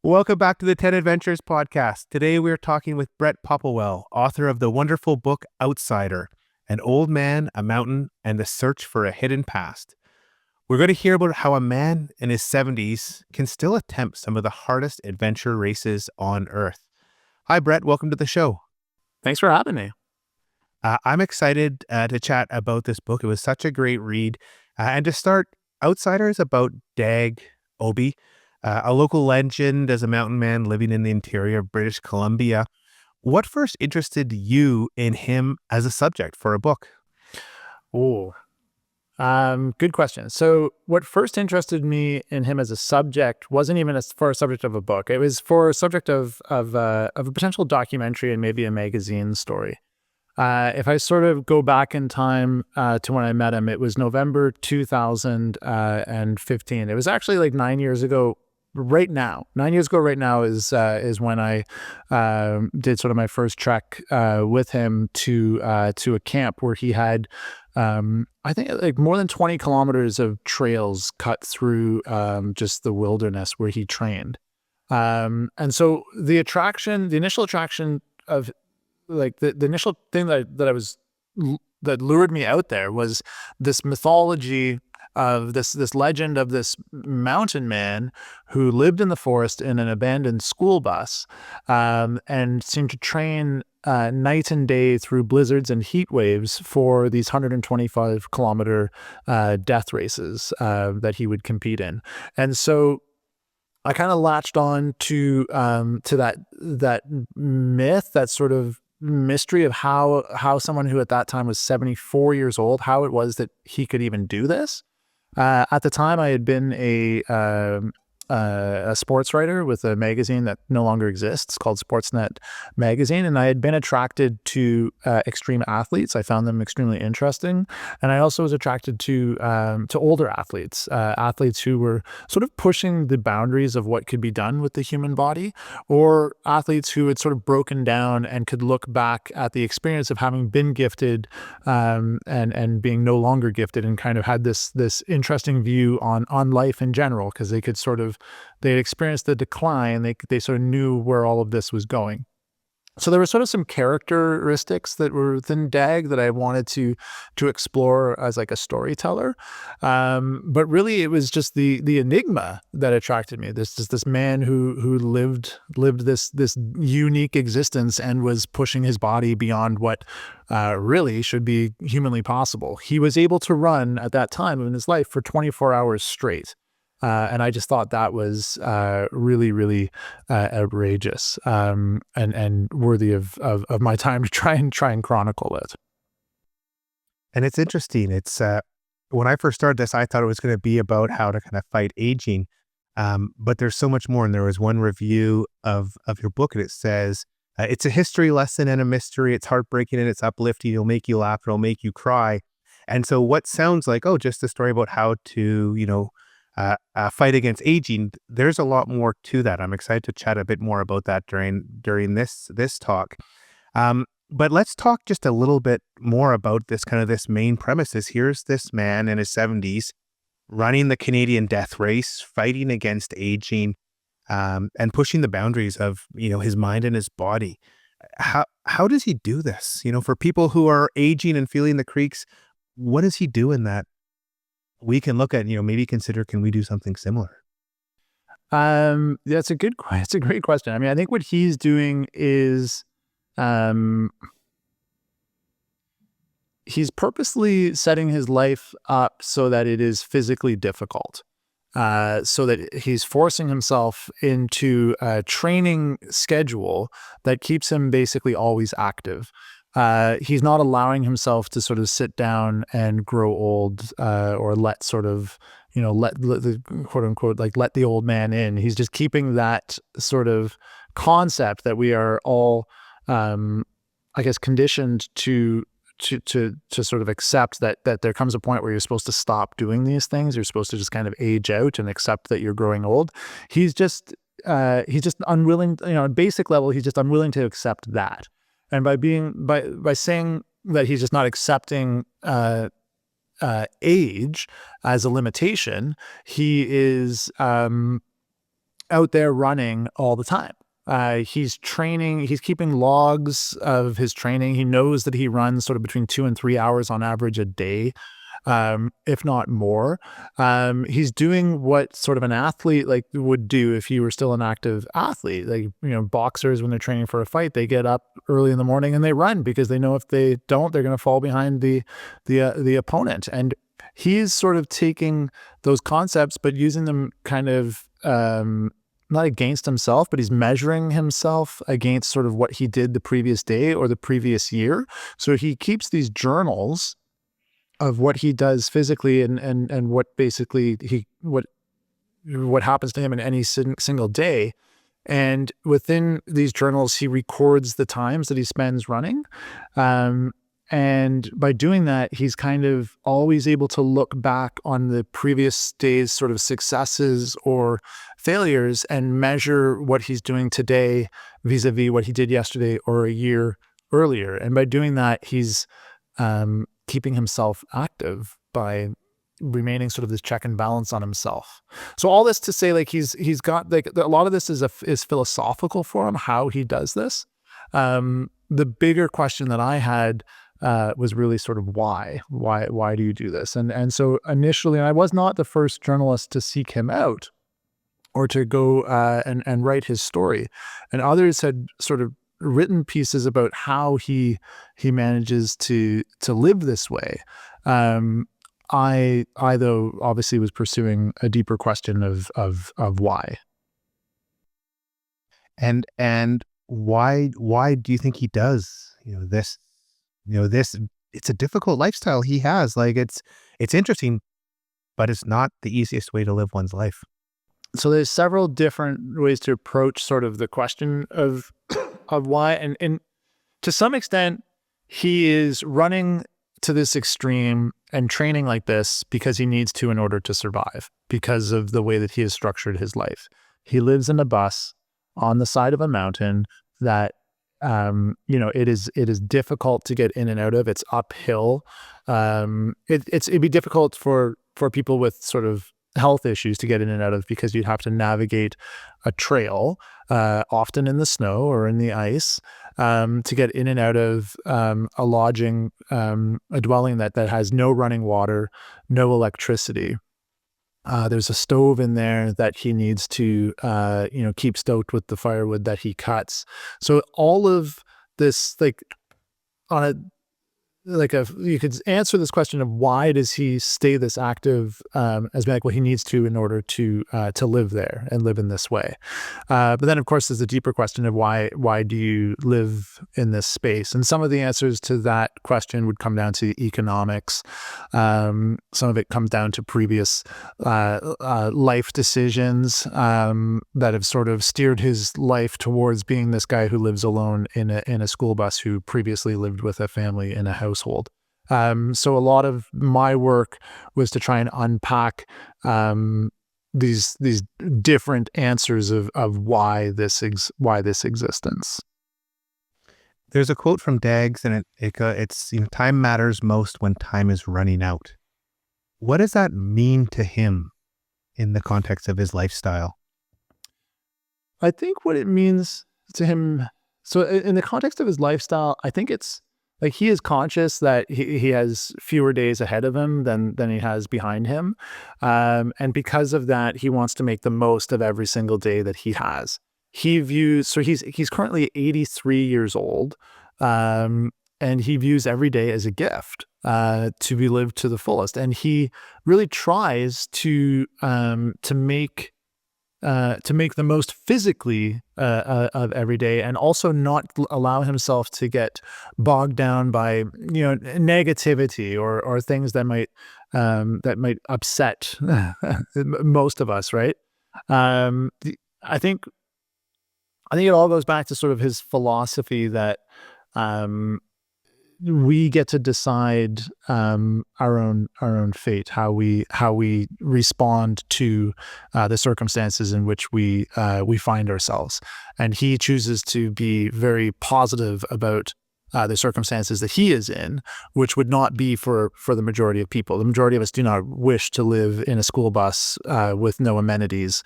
Welcome back to the 10 Adventures podcast. Today we're talking with Brett Popplewell, author of the wonderful book Outsider, An Old Man, a Mountain, and the Search for a Hidden Past. We're going to hear about how a man in his 70s can still attempt some of the hardest adventure races on Earth. Hi, Brett. Welcome to the show. Thanks for having me. I'm excited to chat about this book. It was such a great read. And to start, Outsider is about Dag Aabye, a local legend as a mountain man living in the interior of British Columbia. What first interested you in him as a subject for a book? Good question. So what first interested me in him as a subject wasn't even for a subject of a book. It was for a subject of a potential documentary and maybe a magazine story. If I sort of go back in time to when I met him, it was November 2015. It was actually like 9 years ago. Right now, 9 years ago, right now is when I did sort of my first trek with him to a camp where he had, I think, like more than 20 kilometers of trails cut through just the wilderness where he trained. And so the initial attraction of like the initial thing that lured me out there was this mythology of this legend of this mountain man who lived in the forest in an abandoned school bus, and seemed to train night and day through blizzards and heat waves for these 125 kilometer death races that he would compete in. And so I kind of latched on to that myth, that sort of mystery of how someone who at that time was 74 years old, how it was that he could even do this. At the time, I had been a sports writer with a magazine that no longer exists called Sportsnet Magazine, and I had been attracted to extreme athletes. I found them extremely interesting, and I also was attracted to older athletes, athletes who were sort of pushing the boundaries of what could be done with the human body, or athletes who had sort of broken down and could look back at the experience of having been gifted and being no longer gifted, and kind of had this interesting view on life in general, because they could sort of they had experienced the decline. They sort of knew where all of this was going. So there were sort of some characteristics that were within Dag that I wanted to explore as like a storyteller. But really, it was just the enigma that attracted me. This man who lived this unique existence and was pushing his body beyond what really should be humanly possible. He was able to run at that time in his life for 24 hours straight. And I just thought that was really, really outrageous and worthy of my time to try and chronicle it. And it's interesting. It's when I first started this, I thought it was going to be about how to kind of fight aging. But there's so much more. And there was one review of your book, and it says, it's a history lesson and a mystery. It's heartbreaking and it's uplifting. It'll make you laugh. It'll make you cry. And so what sounds like, just a story about how to, fight against aging, there's a lot more to that. I'm excited to chat a bit more about that during this talk. But let's talk just a little bit more about this main premise. Here's this man in his 70s running the Canadian death race, fighting against aging, and pushing the boundaries of his mind and his body. How does he do this? For people who are aging and feeling the creaks, what does he do in that we can look at, maybe consider, can we do something similar? That's a great question. I mean, I think what he's doing is, he's purposely setting his life up so that it is physically difficult, so that he's forcing himself into a training schedule that keeps him basically always active. He's not allowing himself to sort of sit down and grow old, or let sort of, let the quote unquote, like let the old man in. He's just keeping that sort of concept that we are all, I guess, conditioned to sort of accept that there comes a point where you're supposed to stop doing these things. You're supposed to just kind of age out and accept that you're growing old. He's just unwilling, at basic level, he's just unwilling to accept that. And by saying that he's just not accepting age as a limitation, he is out there running all the time. He's training, he's keeping logs of his training. He knows that he runs sort of between 2 and 3 hours on average a day, if not more. He's doing what sort of an athlete like would do if he were still an active athlete. Like, boxers, when they're training for a fight, they get up early in the morning and they run because they know if they don't, they're going to fall behind the opponent. And he's sort of taking those concepts, but using them kind of, not against himself, but he's measuring himself against sort of what he did the previous day or the previous year. So he keeps these journals of what he does physically and what basically what happens to him in any single day. And within these journals, he records the times that he spends running. And by doing that, he's kind of always able to look back on the previous day's sort of successes or failures and measure what he's doing today vis-a-vis what he did yesterday or a year earlier. And by doing that, he's keeping himself active by remaining sort of this check and balance on himself. So all this to say, like, he's got, like, a lot of this is philosophical for him, how he does this. The bigger question that I had was really sort of why do you do this? And so initially, I was not the first journalist to seek him out or to go and write his story. And others had sort of written pieces about how he manages to live this way. I though obviously was pursuing a deeper question of why. And why do you think he does, this, it's a difficult lifestyle he has. Like, it's interesting, but it's not the easiest way to live one's life. So there's several different ways to approach sort of the question of why. And to some extent, he is running to this extreme and training like this because he needs to in order to survive, because of the way that he has structured his life. He lives in a bus on the side of a mountain that, it is difficult to get in and out of. It's uphill. It'd be difficult for people with sort of health issues to get in and out of, because you'd have to navigate a trail, often in the snow or in the ice, to get in and out of a lodging, a dwelling that has no running water, no electricity. There's a stove in there that he needs to, keep stoked with the firewood that he cuts. So all of this, like, you could answer this question of why does he stay this active, as being like, well, he needs to in order to live there and live in this way. But then, of course, there's a deeper question of why do you live in this space? And some of the answers to that question would come down to economics. Some of it comes down to previous life decisions that have sort of steered his life towards being this guy who lives alone in a school bus, who previously lived with a family in a household. So a lot of my work was to try and unpack these different answers of why this existence. There's a quote from Dags, and it's time matters most when time is running out. What does that mean to him in the context of his lifestyle? I think what it means to him, so in the context of his lifestyle, I think it's like he is conscious that he has fewer days ahead of him than he has behind him. And because of that, he wants to make the most of every single day that he has. He's currently 83 years old, and he views every day as a gift to be lived to the fullest. And he really tries to make the most physically of every day, and also not allow himself to get bogged down by negativity or things that might upset most of us, right? I think it all goes back to sort of his philosophy that we get to decide our own fate, how we respond to the circumstances in which we find ourselves. And he chooses to be very positive about the circumstances that he is in, which would not be for the majority of people. The majority of us do not wish to live in a school bus with no amenities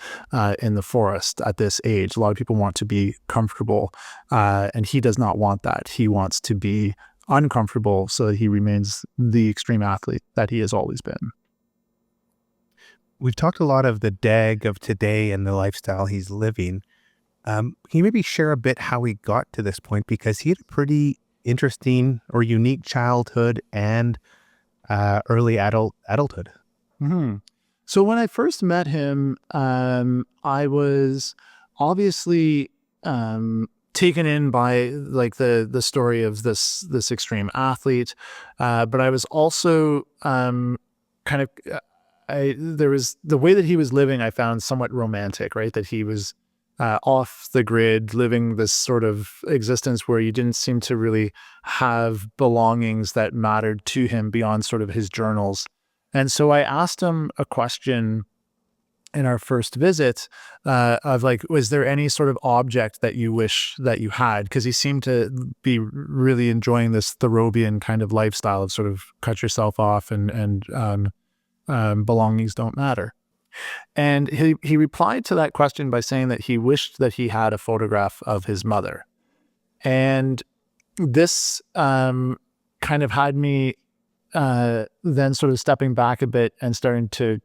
in the forest at this age. A lot of people want to be comfortable, and he does not want that. He wants to be uncomfortable so that he remains the extreme athlete that he has always been. We've talked a lot of the Dag of today and the lifestyle he's living. Can you maybe share a bit how he got to this point? Because he had a pretty interesting or unique childhood and early adulthood. Mm-hmm. So when I first met him, I was obviously taken in by like the story of this extreme athlete, but I was also kind of there was the way that he was living. I found somewhat romantic, right? That he was off the grid, living this sort of existence where you didn't seem to really have belongings that mattered to him beyond sort of his journals. And so I asked him a question in our first visit of like, was there any sort of object that you wish that you had? Because he seemed to be really enjoying this Thoreauvian kind of lifestyle of sort of cut yourself off and belongings don't matter. And he replied to that question by saying that he wished that he had a photograph of his mother. And this kind of had me then sort of stepping back a bit and starting to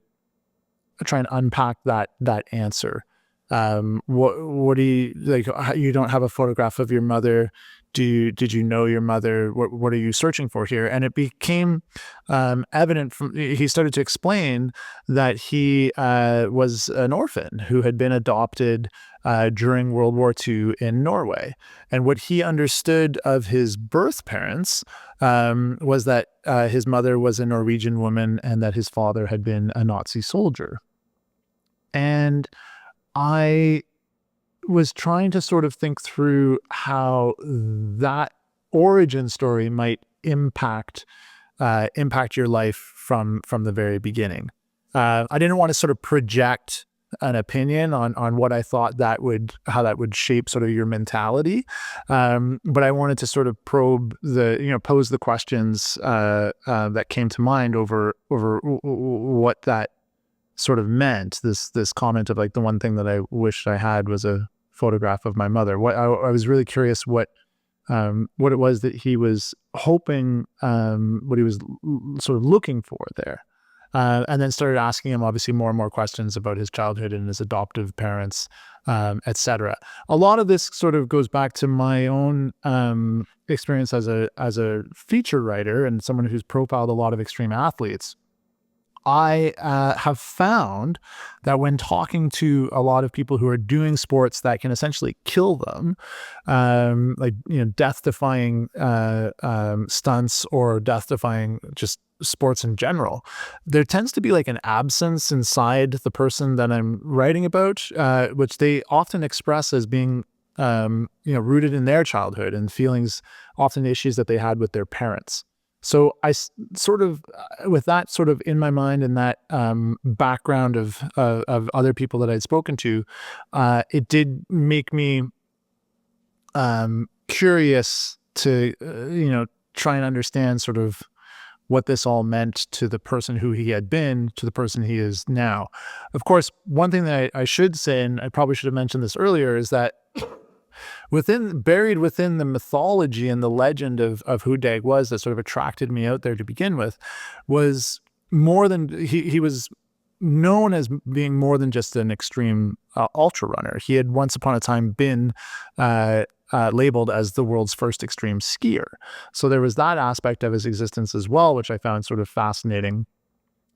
try and unpack that answer. What do you like? You don't have a photograph of your mother. Did you know your mother? What are you searching for here? And it became evident from he started to explain that he was an orphan who had been adopted during World War II in Norway. And what he understood of his birth parents was that his mother was a Norwegian woman and that his father had been a Nazi soldier. And I was trying to sort of think through how that origin story might impact your life from the very beginning. I didn't want to sort of project an opinion on what I thought how that would shape sort of your mentality, but I wanted to sort of probe pose the questions that came to mind over what that sort of meant. This comment of like, the one thing that I wished I had was a photograph of my mother. What I was really curious what it was that he was hoping, what he was sort of looking for there. And then started asking him obviously more and more questions about his childhood and his adoptive parents, etc. A lot of this sort of goes back to my own experience as a feature writer and someone who's profiled a lot of extreme athletes. I have found that when talking to a lot of people who are doing sports that can essentially kill them, death-defying stunts or death-defying just sports in general, there tends to be like an absence inside the person that I'm writing about, which they often express as being rooted in their childhood and feelings, often issues that they had with their parents. So I sort of, with that sort of in my mind and that background of other people that I'd spoken to, it did make me curious to, try and understand sort of what this all meant to the person who he had been, to the person he is now. Of course, one thing that I should say, and I probably should have mentioned this earlier, is that buried within the mythology and the legend of who Dag was that sort of attracted me out there to begin with was more than he was known as being more than just an extreme ultra runner. He had once upon a time been labeled as the world's first extreme skier. So there was that aspect of his existence as well, which I found sort of fascinating.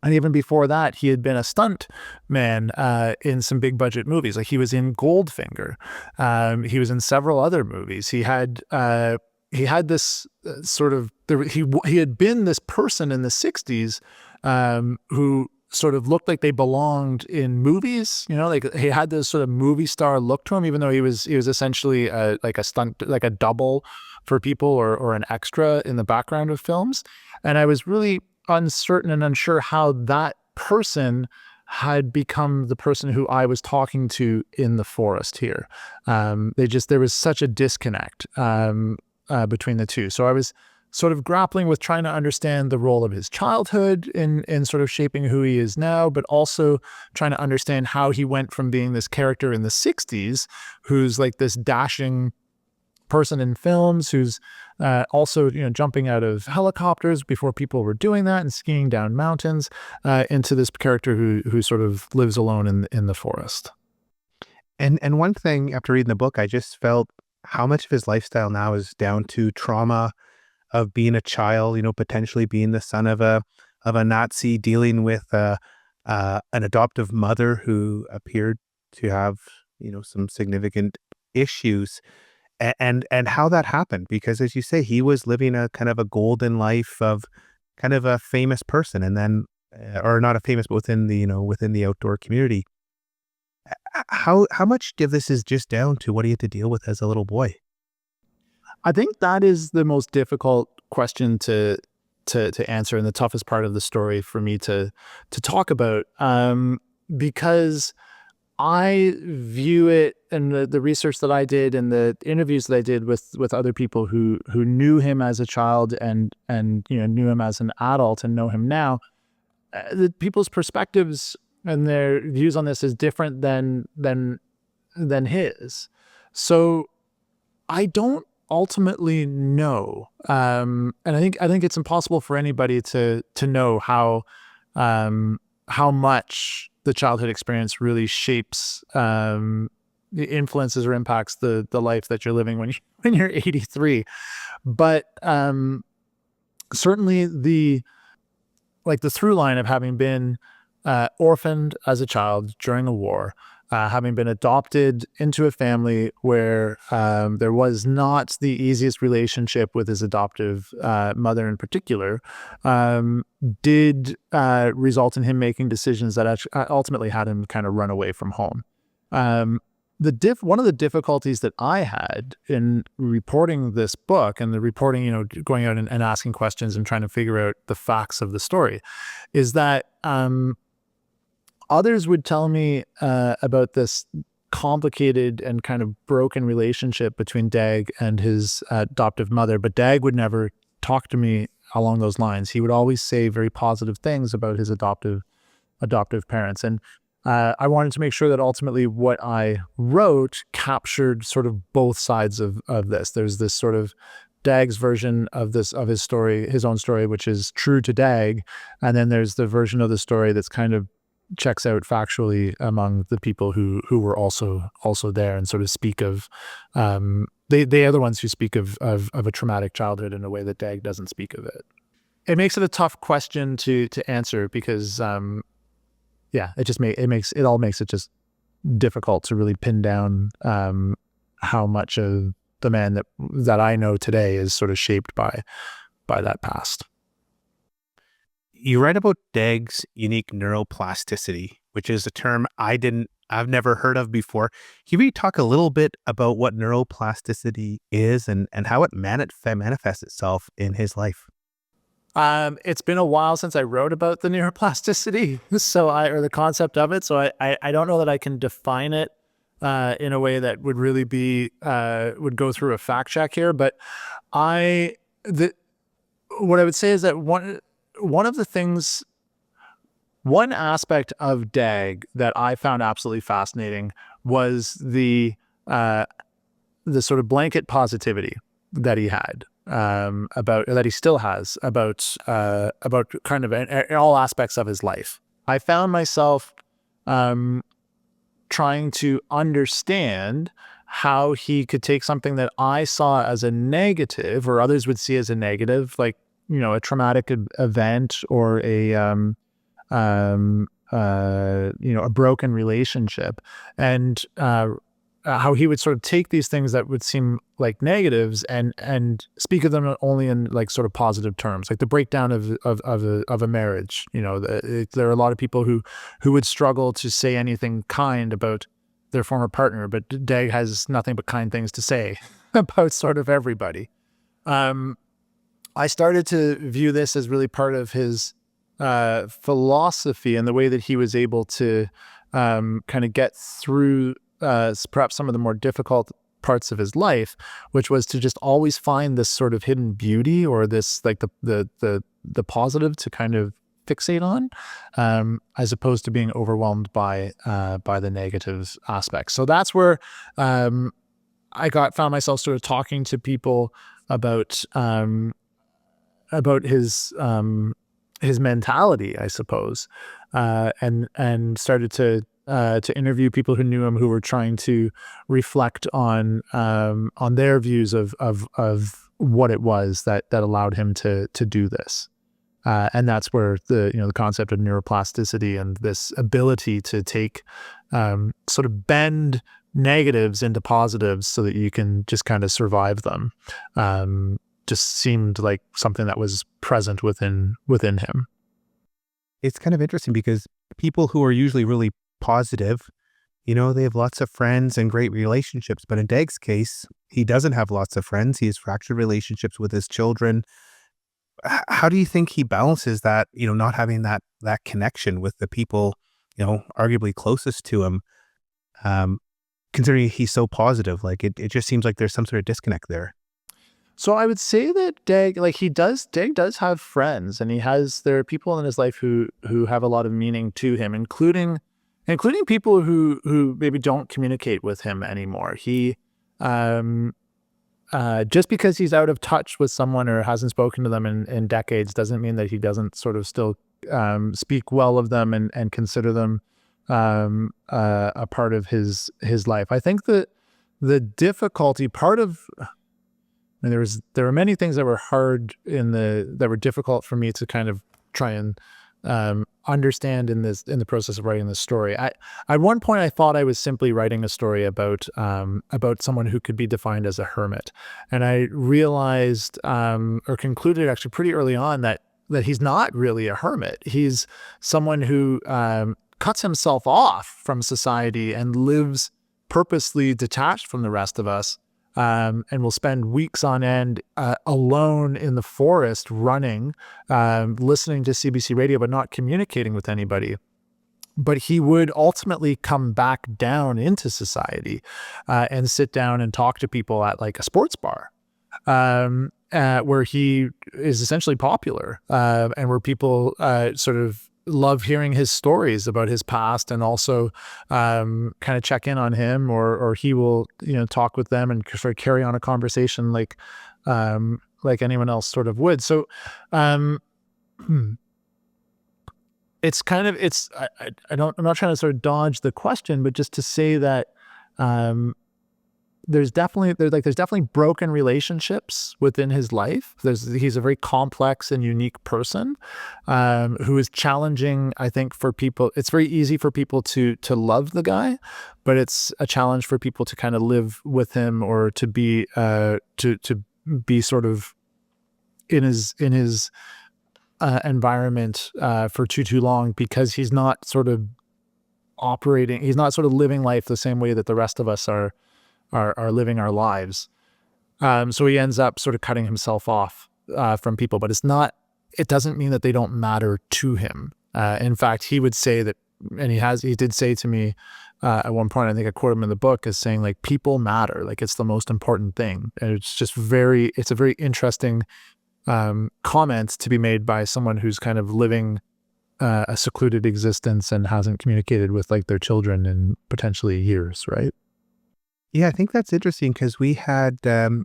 And even before that, he had been a stunt man in some big budget movies. Like he was in Goldfinger. He was in several other movies. He had this sort of, he had been this person in the 60s who sort of looked like they belonged in movies, like he had this sort of movie star look to him, even though he was essentially like a stunt, like a double for people or an extra in the background of films. And I was really uncertain and unsure how that person had become the person who I was talking to in the forest here. There was such a disconnect. between the two. So I was sort of grappling with trying to understand the role of his childhood in sort of shaping who he is now, but also trying to understand how he went from being this character in the 60s who's like this dashing person in films, who's also, jumping out of helicopters before people were doing that and skiing down mountains, into this character who sort of lives alone in the forest. And one thing after reading the book, I just felt how much of his lifestyle now is down to trauma of being a child, potentially being the son of a Nazi, dealing with an adoptive mother who appeared to have, some significant issues, and how that happened. Because as you say, he was living a kind of a golden life of kind of a famous person, and then, or not a famous, but within the, within the outdoor community. How much of this is just down to what he had to deal with as a little boy? I think that is the most difficult question to answer, and the toughest part of the story for me to talk about, because I view it, and the research that I did and the interviews that I did with other people who knew him as a child and knew him as an adult and know him now, the people's perspectives and their views on this is different than his. So I don't ultimately know, and I think it's impossible for anybody to know how much the childhood experience really shapes, influences or impacts the life that you're living when you're 83. But certainly the through line of having been orphaned as a child during the war, having been adopted into a family where there was not the easiest relationship with his adoptive mother in particular, did result in him making decisions that ultimately had him kind of run away from home. One of the difficulties that I had in reporting this book and the reporting, going out and asking questions and trying to figure out the facts of the story, is that others would tell me about this complicated and kind of broken relationship between Dag and his adoptive mother, but Dag would never talk to me along those lines. He would always say very positive things about his adoptive parents. And I wanted to make sure that ultimately what I wrote captured sort of both sides of this. There's this sort of Dag's version of his story, his own story, which is true to Dag. And then there's the version of the story that's kind of checks out factually among the people who were also there and sort of speak of, they are the ones who speak of a traumatic childhood in a way that Dag doesn't speak of it. It makes it a tough question to answer because, it all makes it just difficult to really pin down how much of the man that I know today is sort of shaped by that past. You write about Dag's unique neuroplasticity, which is a term I've never heard of before. Can you talk a little bit about what neuroplasticity is and how it manifests itself in his life? It's been a while since I wrote about the neuroplasticity, or the concept of it. So I don't know that I can define it in a way that would really be would go through a fact check here. But what I would say is that one aspect of Dag that I found absolutely fascinating was the sort of blanket positivity that he had, that he still has about kind of in all aspects of his life. I found myself trying to understand how he could take something that I saw as a negative, or others would see as a negative, like, a traumatic event or a broken relationship, and how he would sort of take these things that would seem like negatives and speak of them only in like sort of positive terms, like the breakdown of a marriage. There are a lot of people who would struggle to say anything kind about their former partner, but Dag has nothing but kind things to say about sort of everybody. I started to view this as really part of his philosophy and the way that he was able to kind of get through perhaps some of the more difficult parts of his life, which was to just always find this sort of hidden beauty, or this like the positive to kind of fixate on, as opposed to being overwhelmed by the negative aspects. So that's where I found myself sort of talking to people about his mentality, I suppose, and started to interview people who knew him, who were trying to reflect on their views of what it was that allowed him to do this. And that's where the concept of neuroplasticity and this ability to take sort of bend negatives into positives so that you can just kind of survive them, just seemed like something that was present within him. It's kind of interesting because people who are usually really positive, they have lots of friends and great relationships. But in Dag's case, he doesn't have lots of friends. He has fractured relationships with his children. How do you think he balances that, not having that connection with the people, arguably closest to him, considering he's so positive? Like it just seems like there's some sort of disconnect there. So I would say that Dag does have friends, and there are people in his life who have a lot of meaning to him, including people who maybe don't communicate with him anymore. He, just because he's out of touch with someone or hasn't spoken to them in decades doesn't mean that he doesn't sort of still speak well of them and consider them a part of his life. I think that the difficulty part of, and there were many things that were that were difficult for me to kind of try and understand in the process of writing this story. At one point I thought I was simply writing a story about someone who could be defined as a hermit, and I realized or concluded actually pretty early on that he's not really a hermit. He's someone who cuts himself off from society and lives purposely detached from the rest of us. And will spend weeks on end alone in the forest, running, listening to CBC radio, but not communicating with anybody. But he would ultimately come back down into society and sit down and talk to people at like a sports bar, where he is essentially popular, and where people sort of love hearing his stories about his past, and also kind of check in on him, or he will talk with them and sort of carry on a conversation like anyone else sort of would. So it's kind of I'm not trying to sort of dodge the question, but just to say that there's definitely broken relationships within his life. He's a very complex and unique person, who is challenging, I think, for people. It's very easy for people to love the guy, but it's a challenge for people to kind of live with him, or to be sort of in his environment for too long, because he's not sort of living life the same way that the rest of us are living our lives. So he ends up sort of cutting himself off from people, but it doesn't mean that they don't matter to him. In fact, he would say that, and he did say to me at one point, I think I quote him in the book as saying, like, people matter, like it's the most important thing. And it's a very interesting comment to be made by someone who's kind of living a secluded existence and hasn't communicated with like their children in potentially years, right? Yeah, I think that's interesting because we had the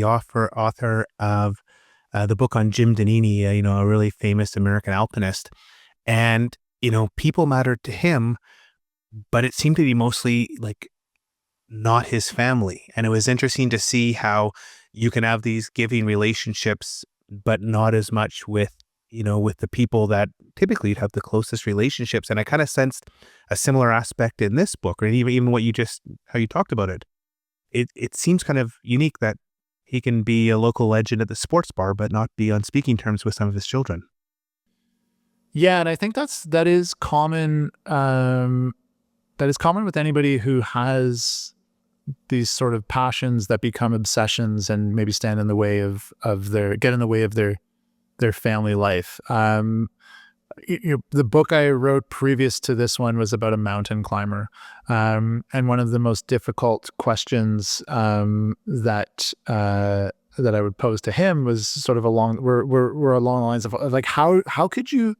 author of the book on Jim Danini, a really famous American alpinist, and people mattered to him, but it seemed to be mostly like not his family. And it was interesting to see how you can have these giving relationships, but not as much with the people that typically you'd have the closest relationships. And I kind of sensed a similar aspect in this book, or even how you talked about it. It seems kind of unique that he can be a local legend at the sports bar, but not be on speaking terms with some of his children. Yeah, and I think that is common. That is common with anybody who has these sort of passions that become obsessions and maybe stand in the way of their family life. the book I wrote previous to this one was about a mountain climber. And one of the most difficult questions that I would pose to him was sort of we're along the lines of like, how could you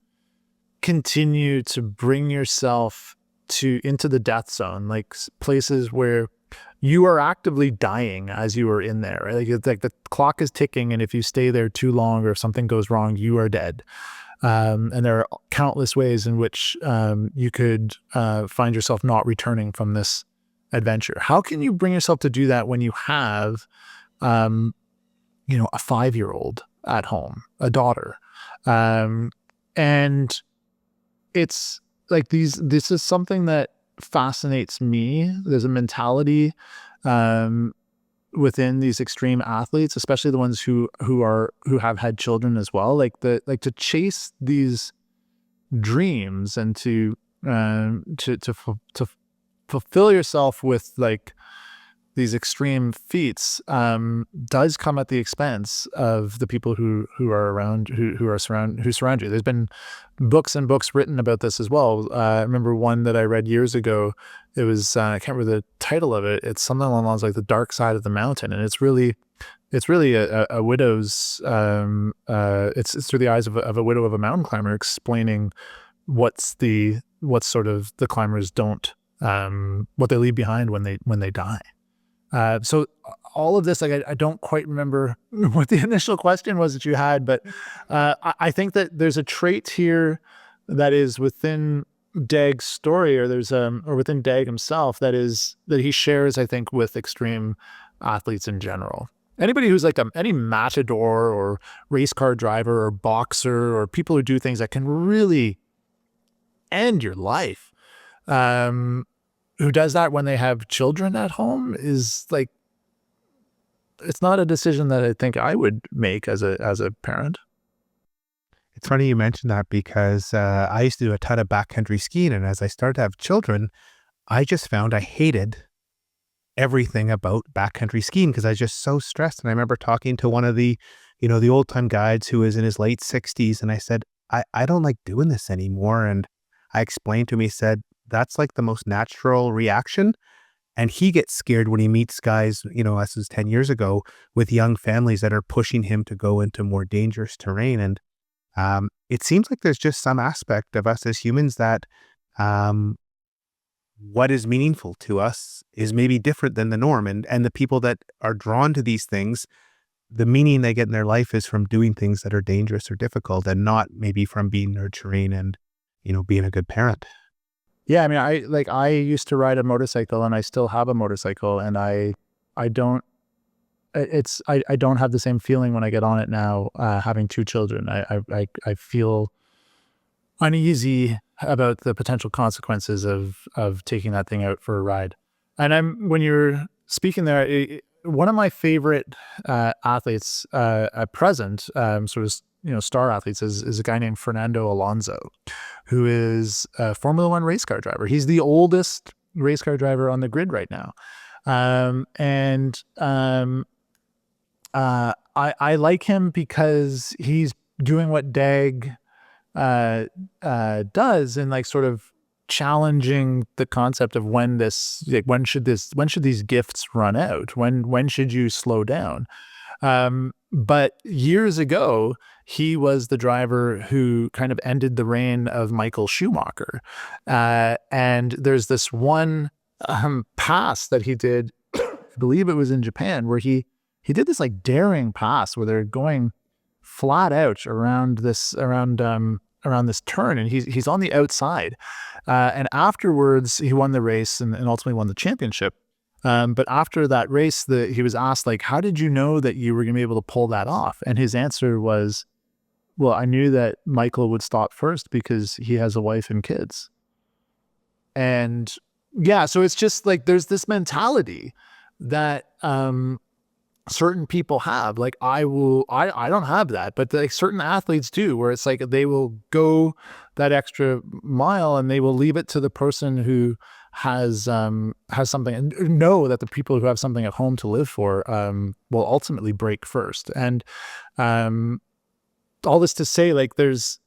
continue to bring yourself into the death zone, like places where you are actively dying as you are in there, right? Like, it's like the clock is ticking, and if you stay there too long or if something goes wrong, you are dead. And there are countless ways in which you could find yourself not returning from this adventure. How can you bring yourself to do that when you have, a 5-year-old at home, a daughter? And it's like this is something that fascinates me. There's a mentality within these extreme athletes, especially the ones who have had children as well, like to chase these dreams and to fulfill yourself with like these extreme feats does come at the expense of the people who are around, who surround you. There's been books and books written about this as well. I remember one that I read years ago. It was I can't remember the title of it. It's something along the lines like The Dark Side of the Mountain, and it's really a widow's. It's through the eyes of a widow of a mountain climber, explaining what's sort of the climbers don't, what they leave behind when they die. So all of this, like, I don't quite remember what the initial question was that you had, but I think that there's a trait here that is within Dag's story, or or within Dag himself, that he shares, I think, with extreme athletes in general. Anybody who's like any matador or race car driver or boxer or people who do things that can really end your life, who does that when they have children at home, is like, it's not a decision that I think I would make as a parent. It's funny you mentioned that because I used to do a ton of backcountry skiing, and as I started to have children, I just found I hated everything about backcountry skiing because I was just so stressed. And I remember talking to one of the old time guides who was in his late 60s, and I said, I don't like doing this anymore. And I explained to him, he said, that's like the most natural reaction. And he gets scared when he meets guys, this was 10 years ago, with young families that are pushing him to go into more dangerous terrain. And it seems like there's just some aspect of us as humans that what is meaningful to us is maybe different than the norm. And the people that are drawn to these things, the meaning they get in their life is from doing things that are dangerous or difficult, and not maybe from being nurturing and, being a good parent. Yeah, I mean, I used to ride a motorcycle, and I still have a motorcycle, and I don't have the same feeling when I get on it now, having 2 children. I feel uneasy about the potential consequences of taking that thing out for a ride. And when you're speaking there, one of my favorite athletes at present, sort of, star athletes, is a guy named Fernando Alonso, who is a Formula One race car driver. He's the oldest race car driver on the grid right now. I like him because he's doing what Dag does, in like sort of challenging the concept of when should these gifts run out? When should you slow down? But years ago, he was the driver who kind of ended the reign of Michael Schumacher. And there's this one pass that he did, I believe it was in Japan, where he did this like daring pass where they're going flat out around this turn, and he's on the outside. And afterwards, he won the race and ultimately won the championship. But after that race, he was asked, like, how did you know that you were going to be able to pull that off? And his answer was, well, I knew that Michael would stop first because he has a wife and kids. And yeah, so it's just like, there's this mentality that certain people have. Like, I don't have that, but like certain athletes do, where it's like they will go that extra mile and they will leave it to the person who has something, and know that the people who have something at home to live for will ultimately break first. And all this to say, like, there's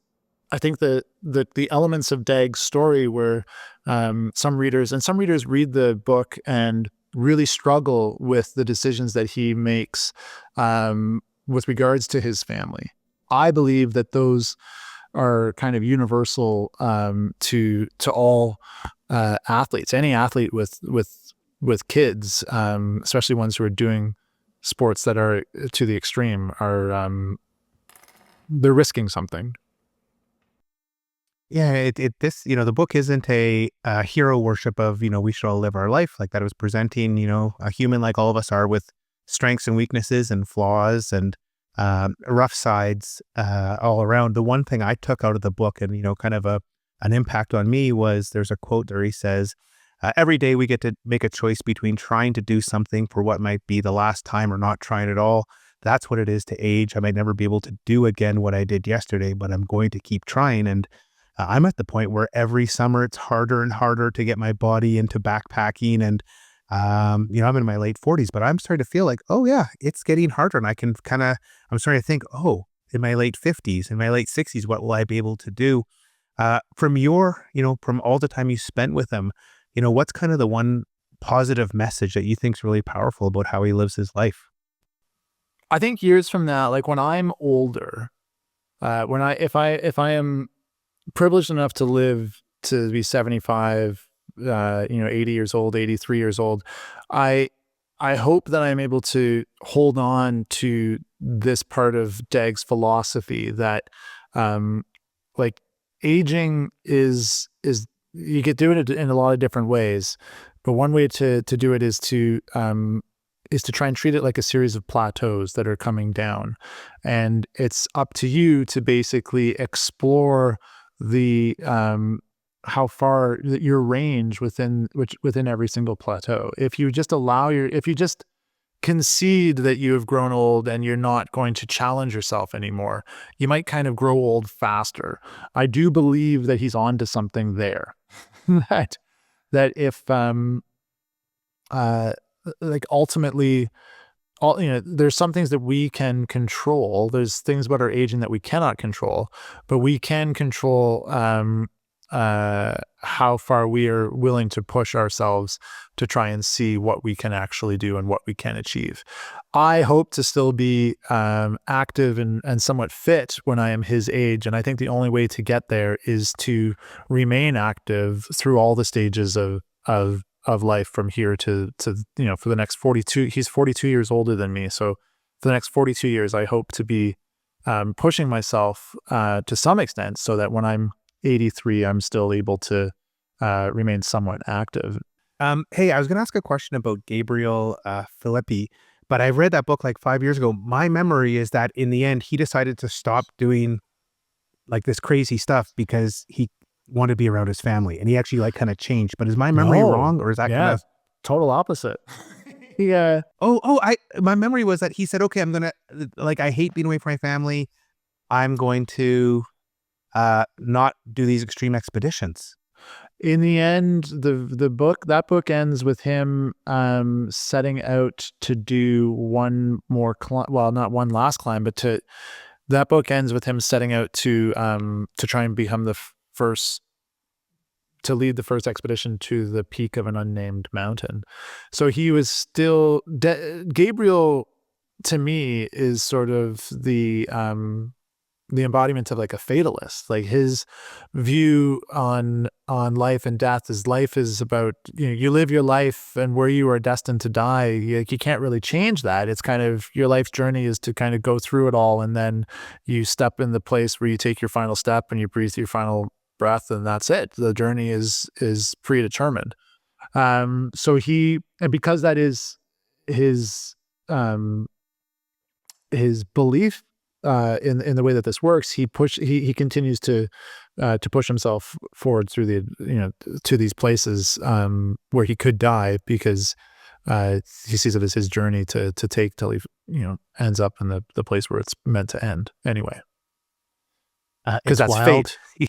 I think the elements of Dag's story were some readers read the book and really struggle with the decisions that he makes with regards to his family. I believe that those are kind of universal to all athletes. Any athlete with kids, especially ones who are doing sports that are to the extreme, are they're risking something. Yeah, this, the book isn't a hero worship of, we should all live our life like that. It was presenting, a human like all of us are, with strengths and weaknesses and flaws and rough sides all around. The one thing I took out of the book and, kind of an impact on me was, there's a quote there. He says, every day we get to make a choice between trying to do something for what might be the last time or not trying at all. That's what it is to age. I might never be able to do again what I did yesterday, but I'm going to keep trying. And I'm at the point where every summer it's harder and harder to get my body into backpacking. And, I'm in my late 40s, but I'm starting to feel like, oh yeah, it's getting harder. And I'm starting to think, oh, in my late 50s, in my late 60s, what will I be able to do? From all the time you spent with him, what's kind of the one positive message that you think is really powerful about how he lives his life? I think years from now, like when I'm older, if I am privileged enough to live to be 75, 80 years old, 83 years old, I hope that I'm able to hold on to this part of Dag's philosophy that, like, aging is you could do it in a lot of different ways, but one way to do it is to try and treat it like a series of plateaus that are coming down, and it's up to you to basically explore the how far your range within every single plateau. If you just concede that you have grown old and you're not going to challenge yourself anymore, you might kind of grow old faster. I do believe that he's onto something there. that if uh like ultimately there's some things that we can control. There's things about our aging that we cannot control, but we can control how far we are willing to push ourselves to try and see what we can actually do and what we can achieve. I hope to still be active and somewhat fit when I am his age, and I think the only way to get there is to remain active through all the stages of life from here to for the next 42. He's 42 years older than me, so for the next 42 years I hope to be pushing myself to some extent, so that when I'm 83 I'm still able to remain somewhat active. Hey, I was going to ask a question about Gabriel Philippi, but I read that book like 5 years ago. My memory is that in the end, he decided to stop doing like this crazy stuff because he wanted to be around his family, and he actually like kind of changed. But is my memory No, wrong, or is that kind yeah, of? total opposite. Yeah. My memory was that he said, okay, I'm gonna, like, I hate being away from my family. I'm going to not do these extreme expeditions. In the end, that book ends with him setting out to do one more well, not one last climb, but that book ends with him setting out to try and become the first to lead the first expedition to the peak of an unnamed mountain. So he was still Gabriel, to me, is sort of the embodiment of like a fatalist. Like his view on life and death is, life is about, you live your life and where you are destined to die. You can't really change that. It's kind of, your life's journey is to kind of go through it all, and then you step in the place where you take your final step and you breathe your final breath, and that's it. The journey is predetermined. So and because that is his belief in the way that this works, he continues to push himself forward through to these places where he could die, because he sees it as his journey to take till he ends up in the place where it's meant to end anyway, because It's that's wild. fate.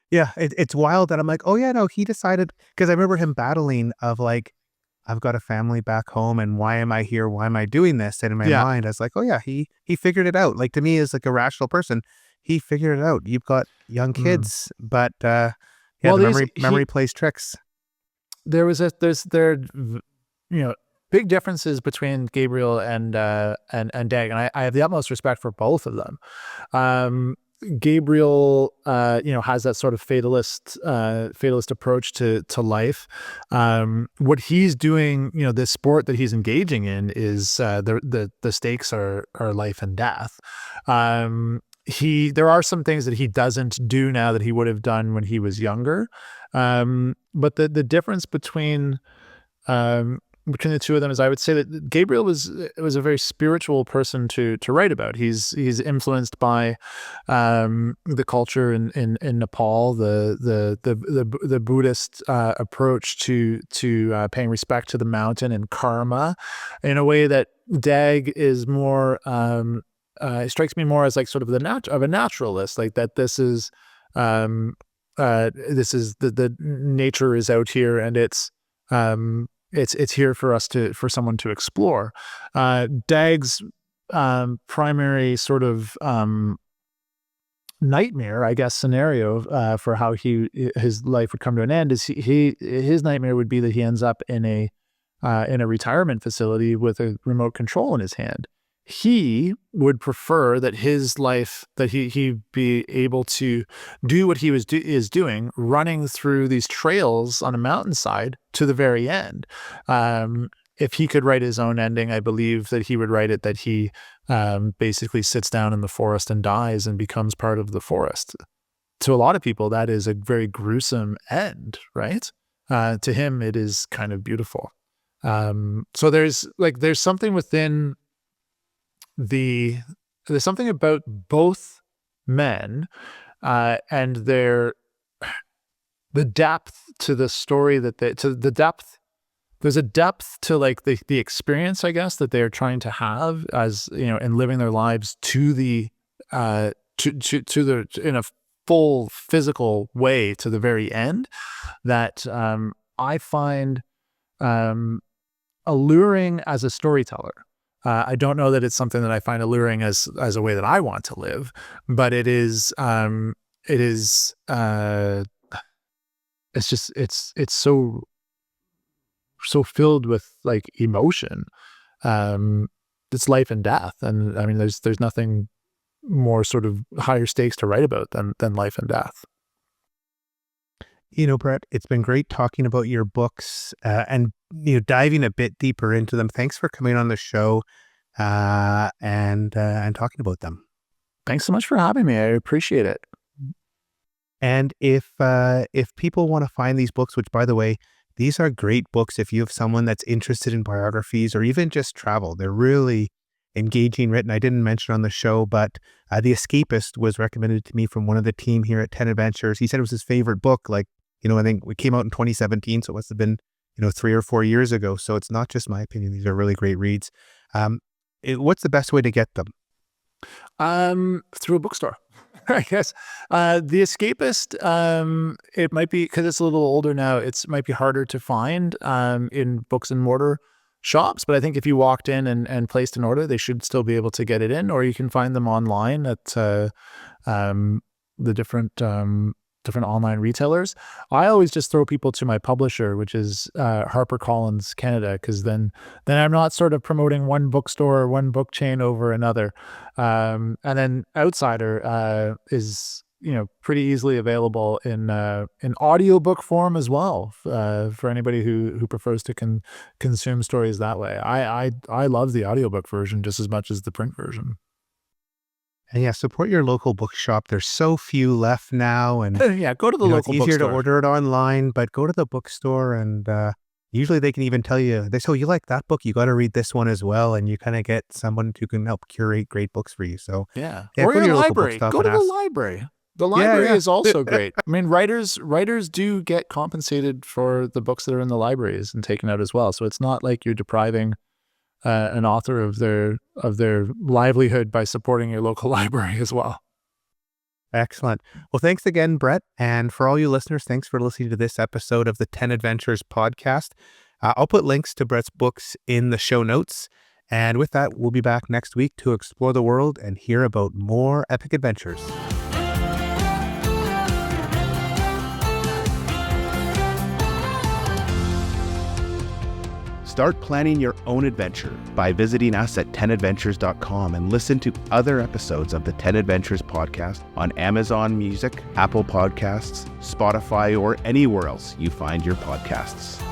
Yeah, it's wild that I'm like, oh yeah, no, he decided, because I remember him battling of like, I've got a family back home, and why am I here? Why am I doing this? And in my Yeah. mind, I was like, oh yeah, he figured it out. Like, to me, as like a rational person, he figured it out. You've got young Mm. kids, but yeah, Well, the these memory he plays tricks. you know, big differences between Gabriel and Dag, and I have the utmost respect for both of them. Gabriel, has that sort of fatalist approach to life. What he's doing, this sport that he's engaging in is the stakes are life and death. There are some things that he doesn't do now that he would have done when he was younger. But the difference between the two of them is, I would say that Gabriel was a very spiritual person to write about. He's influenced by the culture in Nepal, the Buddhist approach to paying respect to the mountain and karma, in a way that Dag is more. It strikes me more as like sort of a naturalist, like that. This is the nature is out here, and it's here for someone to explore. Dag's primary sort of nightmare, I guess, scenario for how his life would come to an end is his nightmare would be that he ends up in a retirement facility with a remote control in his hand. He would prefer that his life, that he be able to do what he is doing, running through these trails on a mountainside to the very end. If he could write his own ending, I believe that he would write it that he basically sits down in the forest and dies and becomes part of the forest. To a lot of people, that is a very gruesome end, right? To him, it is kind of beautiful. So there's something within there's something about both men and the depth to the story there's a depth to like the experience, I guess, that they're trying to have as, in living their lives to the in a full physical way to the very end, that I find alluring as a storyteller. I don't know that it's something that I find alluring as a way that I want to live, but it's so filled with like emotion. It's life and death, and I mean, there's nothing more sort of higher stakes to write about than life and death. Brett, it's been great talking about your books and diving a bit deeper into them. Thanks for coming on the show and talking about them. Thanks so much for having me. I appreciate it. And if people want to find these books, which, by the way, these are great books if you have someone that's interested in biographies or even just travel. They're really engaging written. I didn't mention on the show, but The Escapist was recommended to me from one of the team here at 10 Adventures. He said it was his favorite book. Like, I think it came out in 2017, so it must have been, 3 or 4 years ago. So it's not just my opinion. These are really great reads. What's the best way to get them? Through a bookstore, I guess. The Escapist, it might be, because it's a little older now, it might be harder to find in books and mortar shops, but I think if you walked in and placed an order, they should still be able to get it in, or you can find them online at the different online retailers. I always just throw people to my publisher, which is HarperCollins Canada, because then I'm not sort of promoting one bookstore or one book chain over another. And then Outsider is pretty easily available in audiobook form as well, for anybody who prefers to consume stories that way. I love the audiobook version just as much as the print version. And yeah, support your local bookshop. There's so few left now, and Yeah, go to the local it's easier bookstore. to order it online, but go to the bookstore, and usually they can even tell you, you like that book, you got to read this one as well, and you kind of get someone who can help curate great books for you. So yeah, or go to your your local library. bookstop Go and to the ask. library. The library Yeah. is also great. I mean, writers do get compensated for the books that are in the libraries and taken out as well. So it's not like you're depriving an author of their livelihood by supporting your local library as well. Excellent. Well, thanks again, Brett. And for all you listeners, thanks for listening to this episode of the 10 Adventures podcast. I'll put links to Brett's books in the show notes. And with that, we'll be back next week to explore the world and hear about more epic adventures. Start planning your own adventure by visiting us at 10adventures.com and listen to other episodes of the 10 Adventures podcast on Amazon Music, Apple Podcasts, Spotify, or anywhere else you find your podcasts.